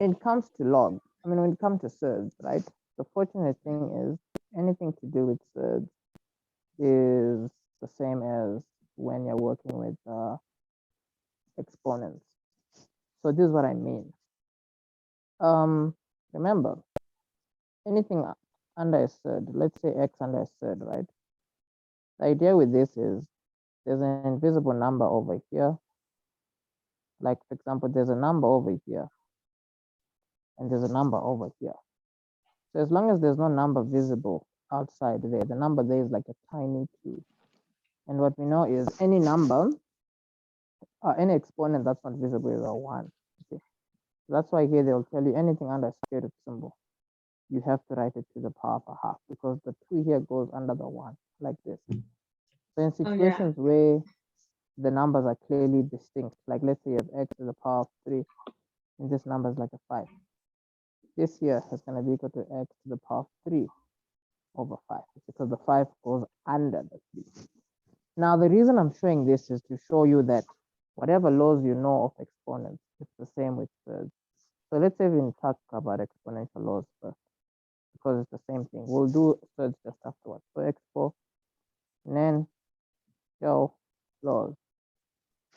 when it comes to log, when it comes to SURDS, right? The fortunate thing is anything to do with SURDS is the same as when you're working with exponents. So this is what I mean. Remember, anything under a SURD, let's say x under a SURD, right? The idea with this is there's an invisible number over here. Like, for example, there's a number over here, and there's a number over here. So as long as there's no number visible outside there, the number there is like a tiny q. And what we know is any number, any exponent that's not visible is a 1. Okay. That's why here they'll tell you anything under a square root symbol, you have to write it to the power of a half, because the 2 here goes under the 1, like this. So in situations where the numbers are clearly distinct, like let's say you have x to the power of 3, and this number is like a 5. This here is going to be equal to x to the power of 3 over 5, because the 5 goes under the 3. Now, the reason I'm showing this is to show you that whatever laws you know of exponents, it's the same with SURDS. So let's say we talk about exponential laws first, because it's the same thing. We'll do SURDS just afterwards. So expo, and then show laws.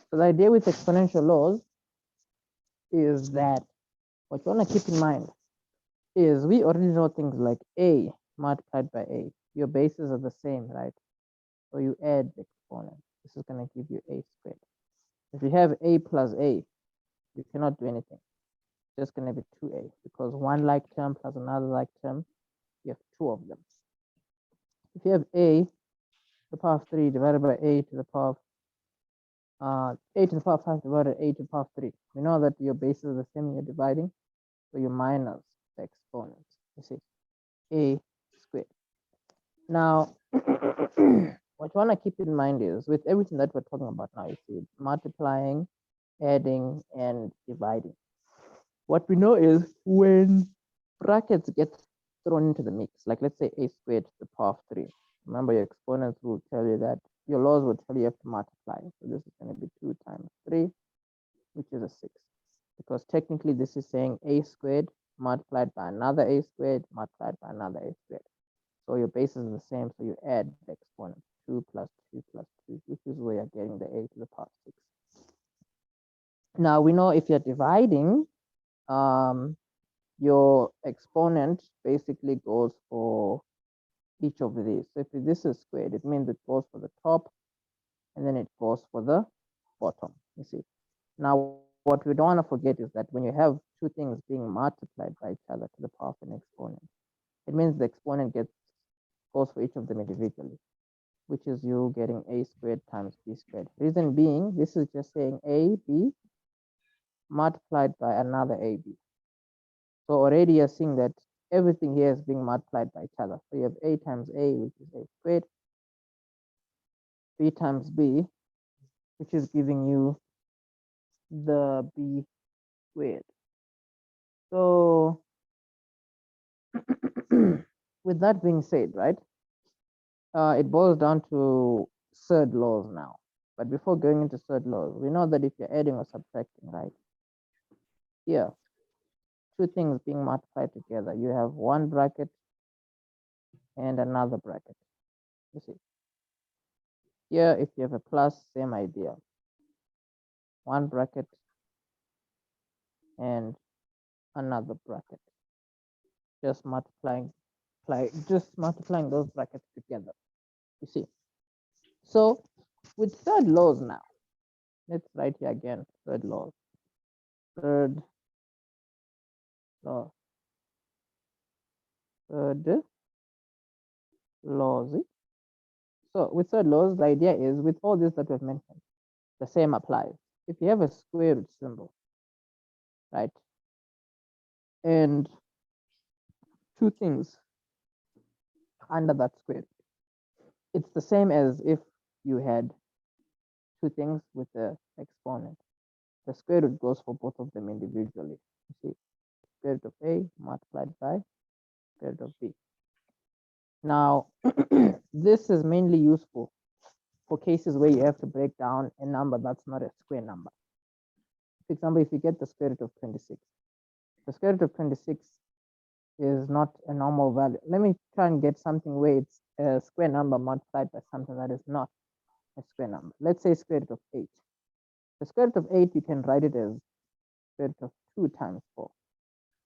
So the idea with exponential laws is that what you want to keep in mind is we already know things like a multiplied by a. Your bases are the same, right? So you add the exponent. This is going to give you a squared. If you have a plus a, you cannot do anything. It's just going to be 2a, because one like term plus another like term, you have 2 of them. If you have a to the power of 3 divided by a to the power of a to the power of 5 divided by a to the power of 3, we know that your bases are the same when you're dividing, so you minus the exponents. You see, a squared. Now, what you want to keep in mind is with everything that we're talking about now, you see, multiplying, adding, and dividing. What we know is when brackets get thrown into the mix, like let's say a squared to the power of 3. Remember, your exponents will tell you that your laws will tell you have to multiply. So this is going to be 2 times 3, which is a 6. Because technically this is saying a squared multiplied by another a squared multiplied by another a squared. So your bases are the same, so you add the exponent, 2 plus 2 plus 2, which is where you're getting the a to the power of 6. Now we know if you're dividing, your exponent basically goes for each of these. So if this is squared, it means it goes for the top, and then it goes for the bottom, you see. Now, what we don't want to forget is that when you have 2 things being multiplied by each other to the power of an exponent, it means the exponent goes for each of them individually, which is you getting a squared times b squared. Reason being, this is just saying ab multiplied by another ab. So already you're seeing that everything here is being multiplied by each other. So you have a times a, which is a squared, b times b, which is giving you the b squared. So with that being said, right, it boils down to SURD laws now. But before going into SURD laws, we know that if you're adding or subtracting, right, here, 2 things being multiplied together, you have one bracket and another bracket. You see, here if you have a plus, same idea, one bracket and another bracket, just multiplying those brackets together, you see. So with SURD laws now, let's write here again, SURD laws. SURD law, SURD laws. So with SURD laws, the idea is with all this that we've mentioned, the same applies. If you have a square root symbol, right, and 2 things under that square, it's the same as if you had 2 things with the exponent. The square root goes for both of them individually. You see, square root of a multiplied by square root of b. Now, this is mainly useful for cases where you have to break down a number that's not a square number. For example, if you get the square root of 26, The square root of 26 is not a normal value. Let me try and get something where it's a square number multiplied by something that is not a square number. Let's say square root of 8. The square root of 8, you can write it as square root of 2 times 4,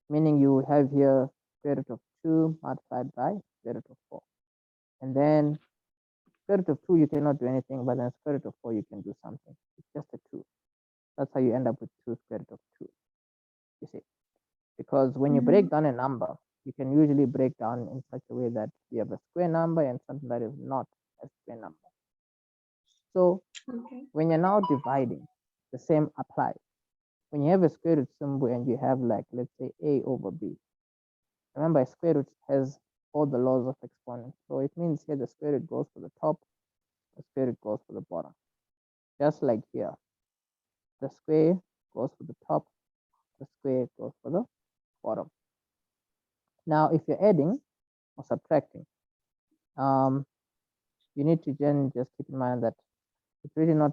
meaning you have here square root of 2 multiplied by square root of 4. And then square root of 2, you cannot do anything, but then square root of 4, you can do something. It's just a 2. That's how you end up with 2 square root of 2, you see. Because when you break down a number, you can usually break down in such a way that you have a square number and something that is not a square number. So when you're now dividing, the same applies. When you have a square root symbol and you have, like, let's say a over b, remember a square root has all the laws of exponents. So it means here the square root goes for the top, the square root goes for the bottom. Just like here, the square goes for the top, the square goes for the bottom. Now, if you're adding or subtracting, you need to then just keep in mind that it's really not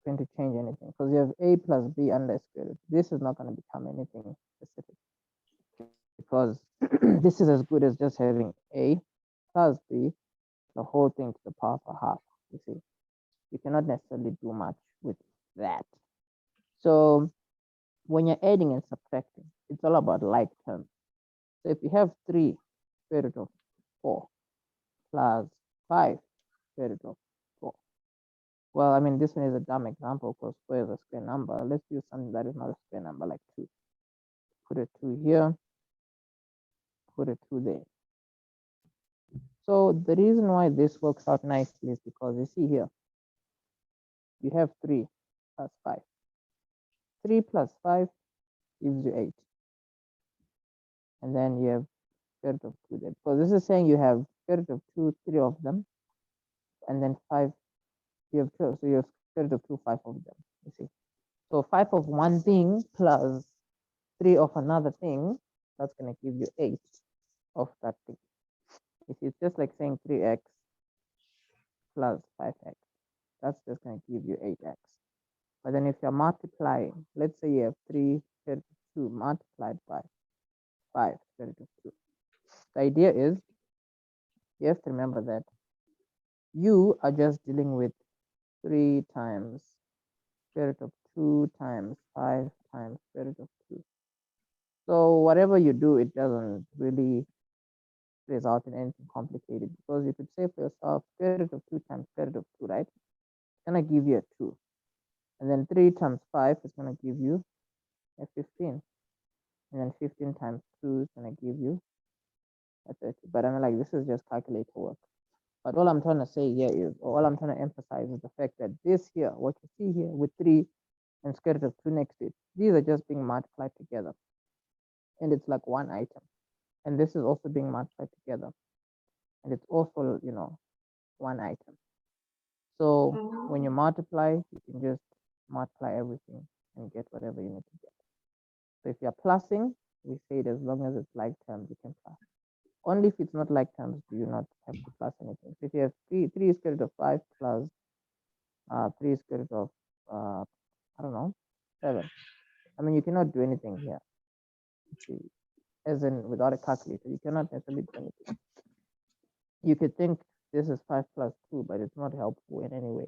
going to change anything, because you have a plus b under square root. This is not going to become anything specific, because this is as good as just having a plus b, the whole thing to the power of a half. You see, you cannot necessarily do much with that. So when you're adding and subtracting, it's all about like terms. So if you have 3 square root of 4 plus 5 square root of 4. Well, I mean, this one is a dumb example because 4 is a square number. Let's use something that is not a square number, like 2. Put a 2 here, put a 2 there. So the reason why this works out nicely is because you see here, you have 3 plus 5. 3 plus 5 gives you 8. And then you have square root of 2 there. Because this is saying you have square root of 2, 3 of them, and then 5, you have 2. So you have square root of 2, 5 of them, you see. So 5 of one thing plus 3 of another thing, that's going to give you 8 of that thing. It's just like saying 3x plus 5x. That's just going to give you 8x. But then if you're multiplying, let's say you have 3 square root of 2 multiplied by 5 square root of 2. The idea is you have to remember that you are just dealing with 3 times square root of 2 times 5 times square root of 2. So whatever you do, it doesn't really result in anything complicated, because you could say for yourself square root of 2 times square root of 2, right? It's going to give you a 2. And then 3 times 5 is going to give you a 15. And then 15 times 2 is going to give you a 30. But I mean, like, this is just calculator work. But all I'm trying to say here is, or all I'm trying to emphasize is the fact that this here, what you see here with 3 and square root of 2 next to it, these are just being multiplied together. And it's like one item. And this is also being multiplied together. And it's also, you know, one item. So when you multiply, you can just multiply everything and get whatever you need to get. So if you're plussing, we say it as long as it's like terms, you can plus. Only if it's not like terms do you not have to plus anything. So if you have 3 square root of 5 plus 3 square root of, I don't know, 7. I mean, you cannot do anything here. See, as in without a calculator, you cannot necessarily do anything. You could think this is 5 plus 2, but it's not helpful in any way.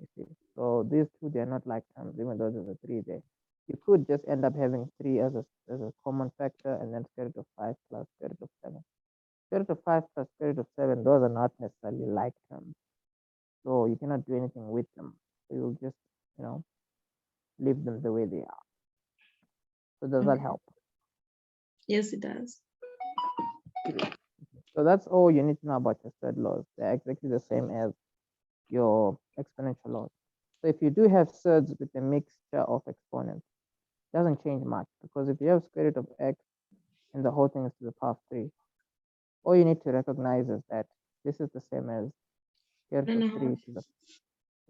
You see, so these two, they're not like terms, even though there's a 3 there. You could just end up having 3 as a common factor, and then square root of 5 plus square root of 7. Square root of 5 plus square root of 7, those are not necessarily like terms. So you cannot do anything with them. So you'll just, you know, leave them the way they are. So does that help? Yes, it does. So that's all you need to know about your SURD laws. They're exactly the same as your exponential laws. So if you do have SURDs with a mixture of exponents, it doesn't change much, because if you have square root of x and the whole thing is to the power of 3, all you need to recognize is that this is the same as square root of 3 to the,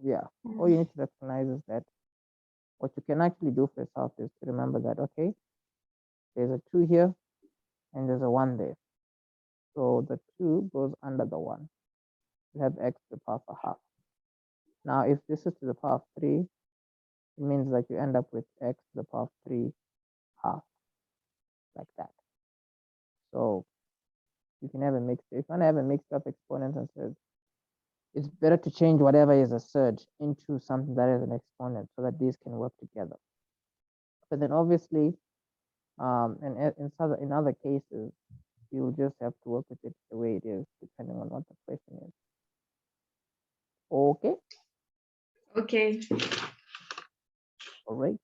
yeah. All you need to recognize is that what you can actually do for yourself is to remember that, okay, there's a 2 here and there's a 1 there. So the 2 goes under the 1. You have x to the power of a half. Now, if this is to the power of 3, it means that you end up with x to the power of 3 half. like that. So you can have a mixed, if you want to have a mixture of exponents and surds, it's better to change whatever is a surd into something that is an exponent so that these can work together. But then obviously, and in other cases, you'll just have to work with it the way it is, depending on what the question is. Okay. Okay. Great.